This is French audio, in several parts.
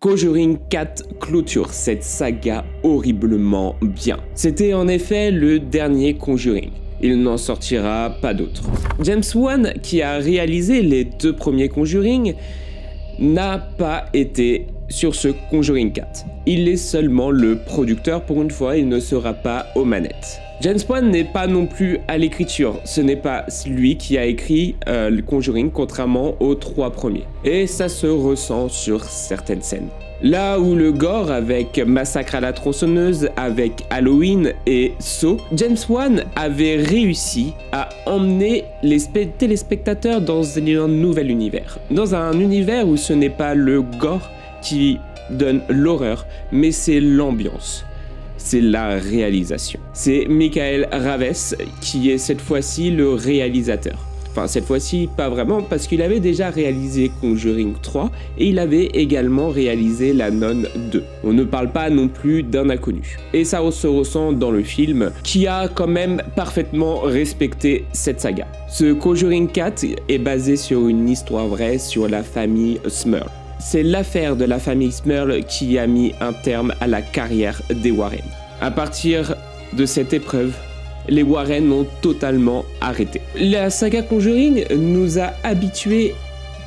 Conjuring 4 clôture cette saga horriblement bien. C'était en effet le dernier Conjuring. Il n'en sortira pas d'autres. James Wan, qui a réalisé les 2 premiers Conjuring, n'a pas été sur ce Conjuring 4. Il est seulement le producteur pour une fois, il ne sera pas aux manettes. James Wan n'est pas non plus à l'écriture, ce n'est pas lui qui a écrit le Conjuring contrairement aux 3 premiers. Et ça se ressent sur certaines scènes. Là où le gore avec Massacre à la tronçonneuse, avec Halloween et Saw, James Wan avait réussi à emmener les téléspectateurs dans un nouvel univers. Dans un univers où ce n'est pas le gore qui donne l'horreur, mais c'est l'ambiance. C'est la réalisation. C'est Michael Raves qui est cette fois-ci le réalisateur. Enfin, cette fois-ci, pas vraiment, parce qu'il avait déjà réalisé Conjuring 3 et il avait également réalisé La Nonne 2. On ne parle pas non plus d'un inconnu. Et ça se ressent dans le film, qui a quand même parfaitement respecté cette saga. Ce Conjuring 4 est basé sur une histoire vraie sur la famille Smurl. C'est l'affaire de la famille Smurl qui a mis un terme à la carrière des Warren. À partir de cette épreuve, les Warren ont totalement arrêté. La saga Conjuring nous a habitués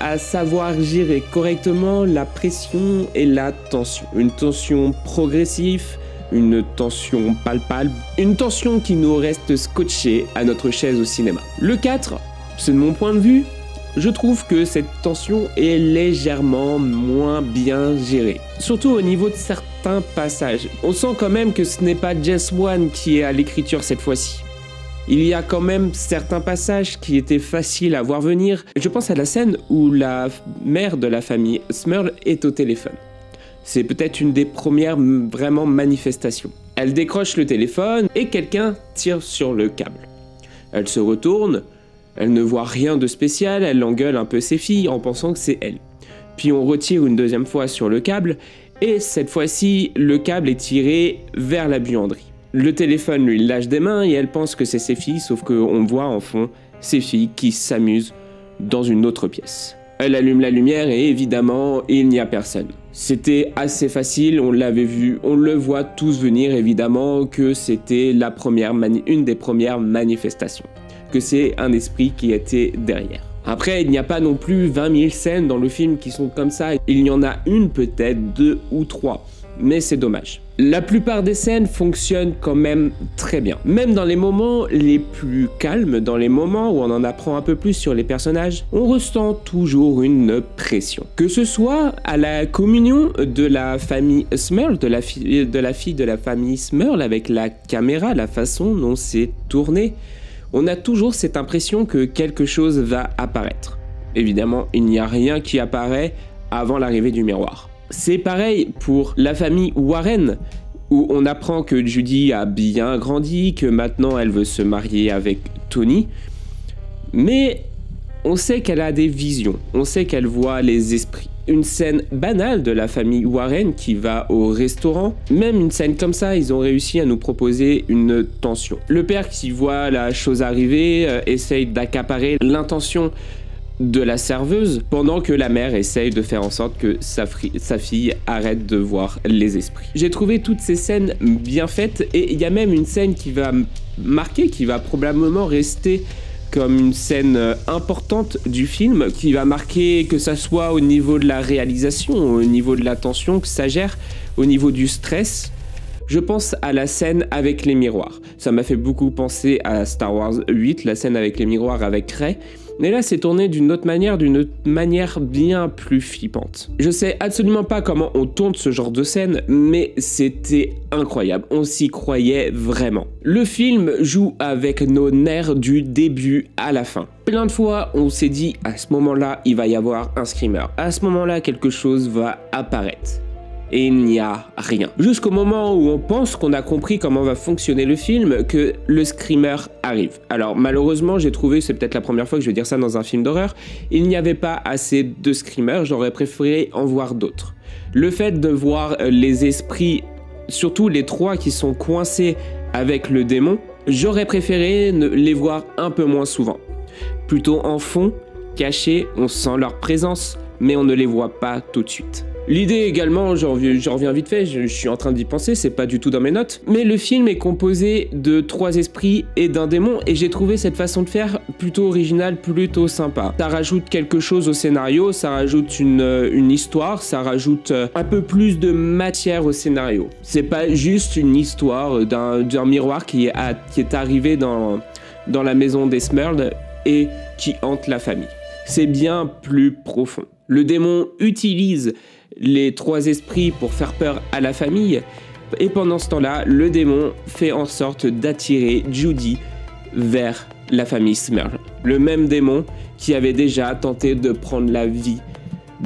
à savoir gérer correctement la pression et la tension. Une tension progressive, une tension palpable, une tension qui nous reste scotchée à notre chaise au cinéma. Le 4, c'est de mon point de vue, je trouve que cette tension est légèrement moins bien gérée. Surtout au niveau de certains passages. On sent quand même que ce n'est pas James Wan qui est à l'écriture cette fois-ci. Il y a quand même certains passages qui étaient faciles à voir venir. Je pense à la scène où la mère de la famille Smurl est au téléphone. C'est peut-être une des premières vraiment manifestations. Elle décroche le téléphone et quelqu'un tire sur le câble. Elle se retourne. Elle ne voit rien de spécial, elle engueule un peu ses filles en pensant que c'est elle. Puis on retire une deuxième fois sur le câble, et cette fois-ci, le câble est tiré vers la buanderie. Le téléphone lui lâche des mains et elle pense que c'est ses filles, sauf qu'on voit en fond ses filles qui s'amusent dans une autre pièce. Elle allume la lumière et évidemment, il n'y a personne. C'était assez facile, on l'avait vu, on le voit tous venir évidemment que c'était une des premières manifestations. Que c'est un esprit qui était derrière. Après, il n'y a pas non plus 20 000 scènes dans le film qui sont comme ça. Il y en a une peut-être, 2 ou 3. Mais c'est dommage. La plupart des scènes fonctionnent quand même très bien. Même dans les moments les plus calmes, dans les moments où on en apprend un peu plus sur les personnages, on ressent toujours une pression. Que ce soit à la communion de la famille Smurl, de la fille de la famille Smurl avec la caméra, la façon dont c'est tourné, on a toujours cette impression que quelque chose va apparaître. Évidemment, il n'y a rien qui apparaît avant l'arrivée du miroir. C'est pareil pour la famille Warren, où on apprend que Judy a bien grandi, que maintenant elle veut se marier avec Tony, mais on sait qu'elle a des visions, on sait qu'elle voit les esprits. Une scène banale de la famille Warren qui va au restaurant, même une scène comme ça, ils ont réussi à nous proposer une tension. Le père qui voit la chose arriver essaye d'accaparer l'intention de la serveuse pendant que la mère essaye de faire en sorte que sa fille arrête de voir les esprits. J'ai trouvé toutes ces scènes bien faites et il y a même une scène qui va marquer, qui va probablement rester comme une scène importante du film, qui va marquer que ça soit au niveau de la réalisation, au niveau de la tension que ça gère, au niveau du stress. Je pense à la scène avec les miroirs. Ça m'a fait beaucoup penser à Star Wars 8, la scène avec les miroirs avec Rey. Mais là, c'est tourné d'une autre manière bien plus flippante. Je sais absolument pas comment on tourne ce genre de scène, mais c'était incroyable. On s'y croyait vraiment. Le film joue avec nos nerfs du début à la fin. Plein de fois, on s'est dit, à ce moment-là, il va y avoir un screamer. À ce moment-là, quelque chose va apparaître. Et il n'y a rien. Jusqu'au moment où on pense qu'on a compris comment va fonctionner le film, que le screamer arrive. Alors malheureusement, j'ai trouvé, c'est peut-être la première fois que je vais dire ça dans un film d'horreur, il n'y avait pas assez de screamers, j'aurais préféré en voir d'autres. Le fait de voir les esprits, surtout les 3 qui sont coincés avec le démon, j'aurais préféré les voir un peu moins souvent. Plutôt en fond, cachés, on sent leur présence, mais on ne les voit pas tout de suite. L'idée également, j'en reviens vite fait, je suis en train d'y penser, c'est pas du tout dans mes notes, mais le film est composé de 3 esprits et d'un démon, et j'ai trouvé cette façon de faire plutôt originale, plutôt sympa. Ça rajoute quelque chose au scénario, ça rajoute une histoire, ça rajoute un peu plus de matière au scénario. C'est pas juste une histoire d'un miroir qui est arrivé dans la maison des Smurls et qui hante la famille. C'est bien plus profond. Le démon utilise les 3 esprits pour faire peur à la famille, et pendant ce temps-là, le démon fait en sorte d'attirer Judy vers la famille Smurl. Le même démon qui avait déjà tenté de prendre la vie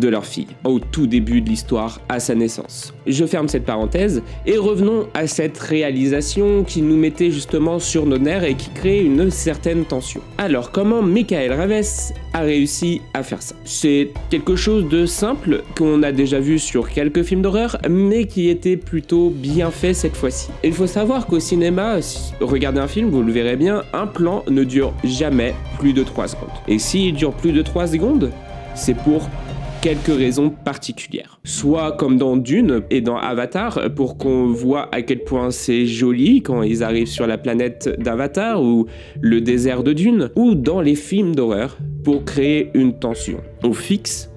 de leur fille au tout début de l'histoire, à sa naissance. Je ferme cette parenthèse et revenons à cette réalisation qui nous mettait justement sur nos nerfs et qui créait une certaine tension. Alors, comment Michael Raves a réussi à faire ça? C'est quelque chose de simple qu'on a déjà vu sur quelques films d'horreur, mais qui était plutôt bien fait cette fois-ci. Il faut savoir qu'au cinéma, si vous regardez un film, vous le verrez bien, un plan ne dure jamais plus de 3 secondes. Et s'il dure plus de 3 secondes, c'est pour quelques raisons particulières. Soit comme dans Dune et dans Avatar, pour qu'on voit à quel point c'est joli quand ils arrivent sur la planète d'Avatar ou le désert de Dune, ou dans les films d'horreur pour créer une tension. On fixe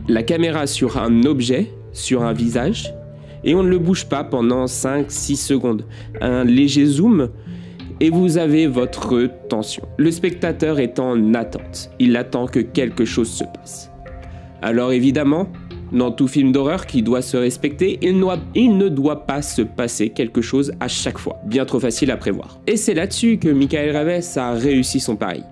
la caméra sur un objet, sur un visage, et on ne le bouge pas pendant 5-6 secondes. Un léger zoom et vous avez votre tension. Le spectateur est en attente. Il attend que quelque chose se passe. Alors évidemment, dans tout film d'horreur qui doit se respecter, il ne doit pas se passer quelque chose à chaque fois. Bien trop facile à prévoir. Et c'est là-dessus que Michael Raves a réussi son pari.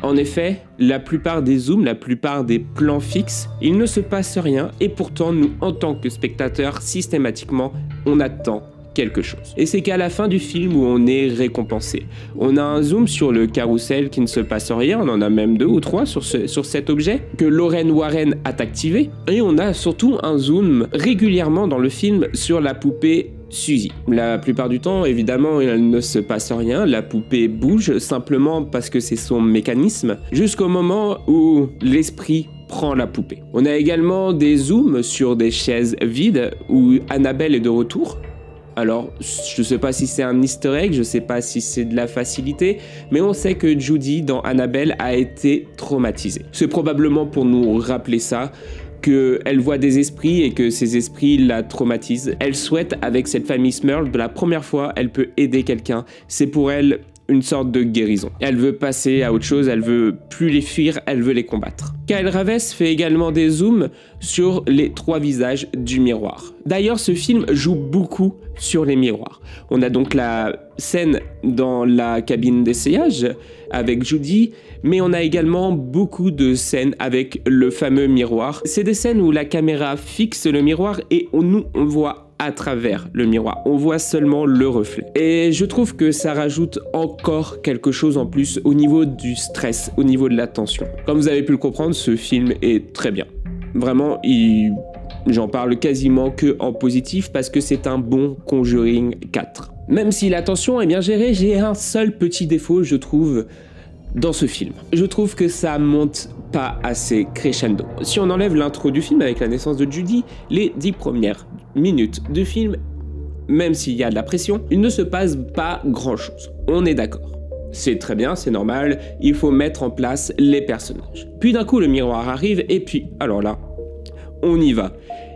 En effet, la plupart des zooms, la plupart des plans fixes, il ne se passe rien et pourtant nous, en tant que spectateurs, systématiquement, on attend quelque chose. Et c'est qu'à la fin du film où on est récompensé. On a un zoom sur le carrousel qui ne se passe rien, on en a même 2 ou 3 sur cet objet que Lorraine Warren a activé, et on a surtout un zoom régulièrement dans le film sur la poupée Suzy. La plupart du temps, évidemment, il ne se passe rien, la poupée bouge simplement parce que c'est son mécanisme, jusqu'au moment où l'esprit prend la poupée. On a également des zooms sur des chaises vides où Annabelle est de retour. Alors, je sais pas si c'est un easter egg, je sais pas si c'est de la facilité, mais on sait que Judy, dans Annabelle, a été traumatisée. C'est probablement pour nous rappeler ça, qu'elle voit des esprits et que ces esprits la traumatisent. Elle souhaite, avec cette famille Smurl, de la première fois, elle peut aider quelqu'un. C'est pour elle une sorte de guérison. Elle veut passer à autre chose, elle veut plus les fuir, elle veut les combattre. Kyle Raves fait également des zooms sur les 3 visages du miroir. D'ailleurs, ce film joue beaucoup sur les miroirs. On a donc la scène dans la cabine d'essayage avec Judy, mais on a également beaucoup de scènes avec le fameux miroir. C'est des scènes où la caméra fixe le miroir et on voit à travers le miroir. On voit seulement le reflet. Et je trouve que ça rajoute encore quelque chose en plus au niveau du stress, au niveau de la tension. Comme vous avez pu le comprendre, ce film est très bien. Vraiment, j'en parle quasiment que en positif parce que c'est un bon Conjuring 4. Même si la tension est bien gérée, j'ai un seul petit défaut, je trouve, dans ce film. Je trouve que ça monte pas assez crescendo. Si on enlève l'intro du film avec la naissance de Judy, les 10 premières minutes du film, même s'il y a de la pression, il ne se passe pas grand-chose. On est d'accord. C'est très bien, c'est normal, il faut mettre en place les personnages. Puis d'un coup, le miroir arrive et puis, alors là, on y va.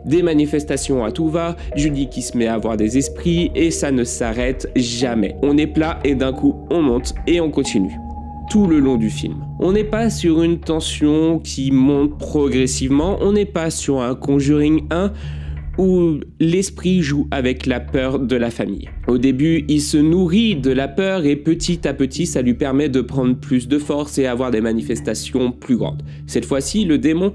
Des manifestations à tout va, Judy qui se met à avoir des esprits et ça ne s'arrête jamais. On est plat et d'un coup, on monte et on continue. Tout le long du film. On n'est pas sur une tension qui monte progressivement, on n'est pas sur un Conjuring 1 où l'esprit joue avec la peur de la famille. Au début, il se nourrit de la peur et petit à petit, ça lui permet de prendre plus de force et avoir des manifestations plus grandes. Cette fois-ci, le démon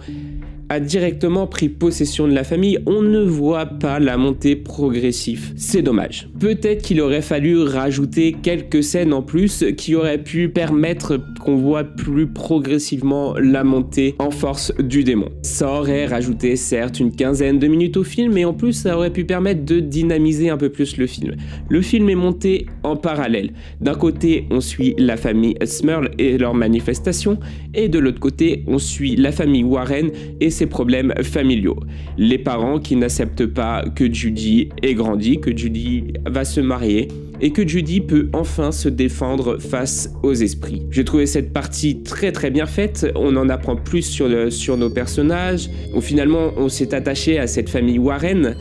a directement pris possession de la famille, on ne voit pas la montée progressive. C'est dommage. Peut-être qu'il aurait fallu rajouter quelques scènes en plus qui auraient pu permettre qu'on voit plus progressivement la montée en force du démon. Ça aurait rajouté certes une quinzaine de minutes au film, mais en plus ça aurait pu permettre de dynamiser un peu plus le film. Le film est monté en parallèle. D'un côté, on suit la famille Smurl et leurs manifestations, et de l'autre côté, on suit la famille Warren et ses problèmes familiaux. Les parents qui n'acceptent pas que Judy ait grandi, que Judy va se marier et que Judy peut enfin se défendre face aux esprits. J'ai trouvé cette partie très bien faite, on en apprend plus sur nos personnages, finalement on s'est attaché à cette famille Warren,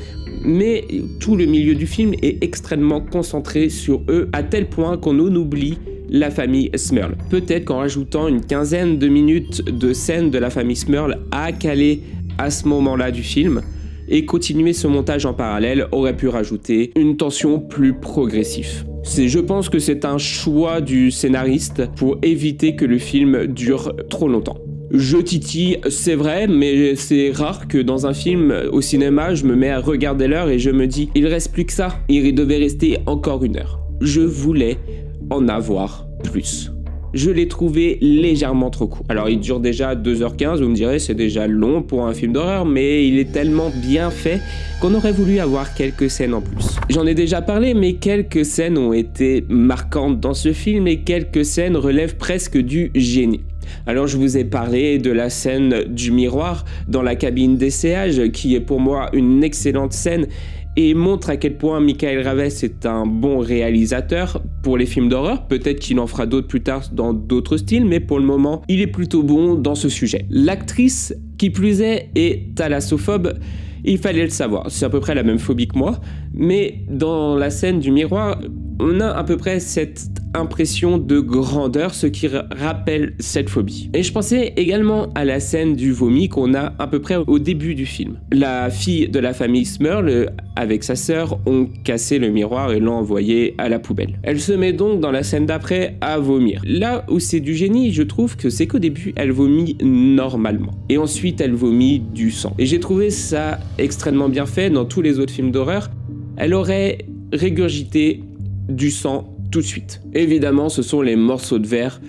mais tout le milieu du film est extrêmement concentré sur eux à tel point qu'on en oublie la famille Smurl. Peut-être qu'en rajoutant une quinzaine de minutes de scènes de la famille Smurl à caler à ce moment-là du film, et continuer ce montage en parallèle aurait pu rajouter une tension plus progressive. Je pense que c'est un choix du scénariste pour éviter que le film dure trop longtemps. Je titille, c'est vrai, mais c'est rare que dans un film au cinéma, je me mets à regarder l'heure et je me dis « il reste plus que ça, il devait rester encore 1 heure ». Je voulais en avoir plus. Je l'ai trouvé légèrement trop court. Alors il dure déjà 2h15, vous me direz c'est déjà long pour un film d'horreur, mais il est tellement bien fait qu'on aurait voulu avoir quelques scènes en plus. J'en ai déjà parlé, mais quelques scènes ont été marquantes dans ce film et quelques scènes relèvent presque du génie. Alors je vous ai parlé de la scène du miroir dans la cabine d'essayage qui est pour moi une excellente scène et montre à quel point Michael Ravès est un bon réalisateur pour les films d'horreur. Peut-être qu'il en fera d'autres plus tard dans d'autres styles, mais pour le moment, il est plutôt bon dans ce sujet. L'actrice, qui plus est thalassophobe, il fallait le savoir. C'est à peu près la même phobie que moi, mais dans la scène du miroir, on a à peu près cette impression de grandeur, ce qui rappelle cette phobie. Et je pensais également à la scène du vomi qu'on a à peu près au début du film. La fille de la famille Smurl, avec sa sœur, ont cassé le miroir et l'ont envoyé à la poubelle. Elle se met donc dans la scène d'après à vomir. Là où c'est du génie, je trouve que c'est qu'au début, elle vomit normalement. Et ensuite, elle vomit du sang. Et j'ai trouvé ça extrêmement bien fait dans tous les autres films d'horreur. Elle aurait régurgité du sang tout de suite. Évidemment, ce sont les morceaux de verre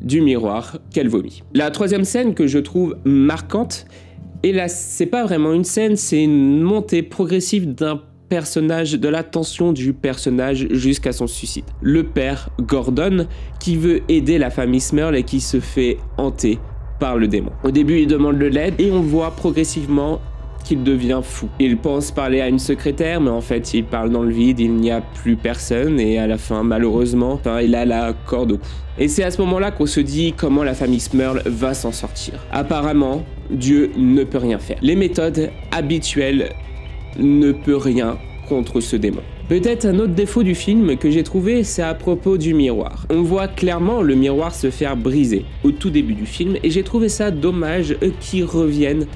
du miroir qu'elle vomit. La troisième scène que je trouve marquante, et là, c'est pas vraiment une scène, c'est une montée progressive d'un personnage, de la tension du personnage jusqu'à son suicide. Le père Gordon qui veut aider la famille Smurl et qui se fait hanter par le démon. Au début, il demande de l'aide et on voit progressivement qu'il devient fou. Il pense parler à une secrétaire, mais en fait, il parle dans le vide, il n'y a plus personne, et à la fin, malheureusement, il a la corde au cou. Et c'est à ce moment-là qu'on se dit comment la famille Smurl va s'en sortir. Apparemment, Dieu ne peut rien faire. Les méthodes habituelles ne peuvent rien contre ce démon. Peut-être un autre défaut du film que j'ai trouvé, c'est à propos du miroir. On voit clairement le miroir se faire briser au tout début du film, et j'ai trouvé ça dommage qu'ils reviennent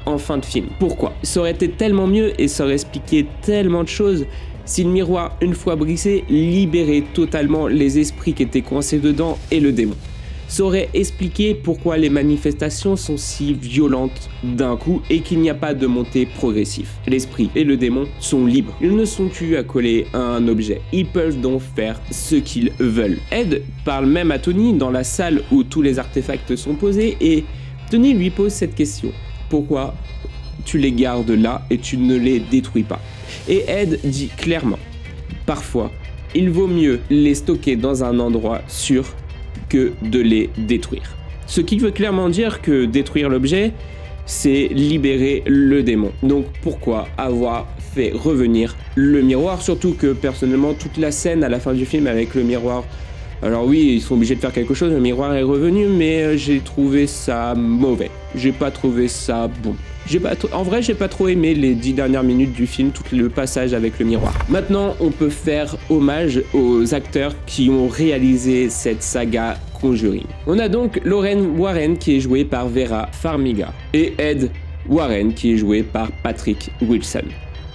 en fin de film. Pourquoi? Ça aurait été tellement mieux et ça aurait expliqué tellement de choses si le miroir, une fois brisé, libérait totalement les esprits qui étaient coincés dedans et le démon. Ça aurait expliqué pourquoi les manifestations sont si violentes d'un coup et qu'il n'y a pas de montée progressive. L'esprit et le démon sont libres. Ils ne sont plus accolés à un objet. Ils peuvent donc faire ce qu'ils veulent. Ed parle même à Tony dans la salle où tous les artefacts sont posés et Tony lui pose cette question. Pourquoi tu les gardes là et tu ne les détruis pas? Et Ed dit clairement, parfois, il vaut mieux les stocker dans un endroit sûr que de les détruire. Ce qui veut clairement dire que détruire l'objet, c'est libérer le démon. Donc pourquoi avoir fait revenir le miroir? Surtout que personnellement, toute la scène à la fin du film avec le miroir, alors oui, ils sont obligés de faire quelque chose, le miroir est revenu, mais j'ai trouvé ça mauvais. J'ai pas trouvé ça bon. En vrai, j'ai pas trop aimé les 10 dernières minutes du film, tout le passage avec le miroir. Maintenant, on peut faire hommage aux acteurs qui ont réalisé cette saga Conjuring. On a donc Lorraine Warren qui est jouée par Vera Farmiga et Ed Warren qui est joué par Patrick Wilson.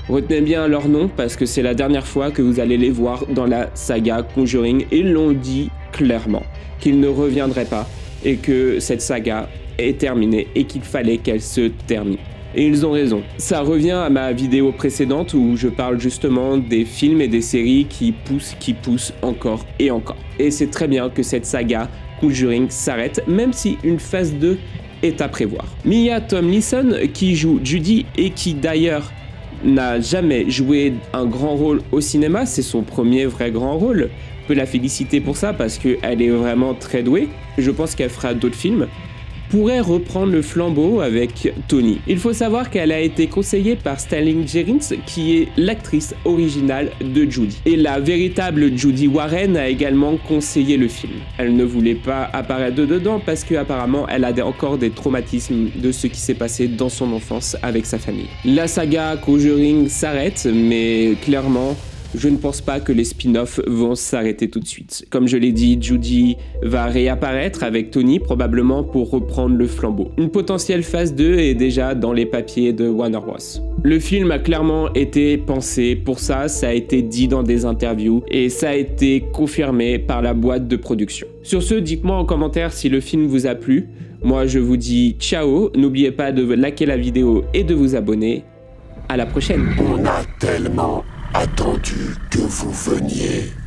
Retenez bien leur nom parce que c'est la dernière fois que vous allez les voir dans la saga Conjuring et ils l'ont dit clairement qu'ils ne reviendraient pas et que cette saga est terminée et qu'il fallait qu'elle se termine. Et ils ont raison. Ça revient à ma vidéo précédente où je parle justement des films et des séries qui poussent encore et encore. Et c'est très bien que cette saga Conjuring s'arrête, même si une phase 2 est à prévoir. Mia Tomlinson qui joue Judy et qui d'ailleurs n'a jamais joué un grand rôle au cinéma, c'est son premier vrai grand rôle. Je peux la féliciter pour ça parce qu'elle est vraiment très douée. Je pense qu'elle fera d'autres films. pourrait reprendre le flambeau avec Tony. Il faut savoir qu'elle a été conseillée par Sterling Jerins, qui est l'actrice originale de Judy. Et la véritable Judy Warren a également conseillé le film. Elle ne voulait pas apparaître dedans parce qu'apparemment elle a encore des traumatismes de ce qui s'est passé dans son enfance avec sa famille. La saga Conjuring s'arrête, mais clairement, je ne pense pas que les spin-offs vont s'arrêter tout de suite. Comme je l'ai dit, Judy va réapparaître avec Tony, probablement pour reprendre le flambeau. Une potentielle phase 2 est déjà dans les papiers de Warner Bros. Le film a clairement été pensé pour ça, ça a été dit dans des interviews et ça a été confirmé par la boîte de production. Sur ce, dites-moi en commentaire si le film vous a plu. Moi, je vous dis ciao, n'oubliez pas de liker la vidéo et de vous abonner. À la prochaine. On a tellement attendu que vous veniez.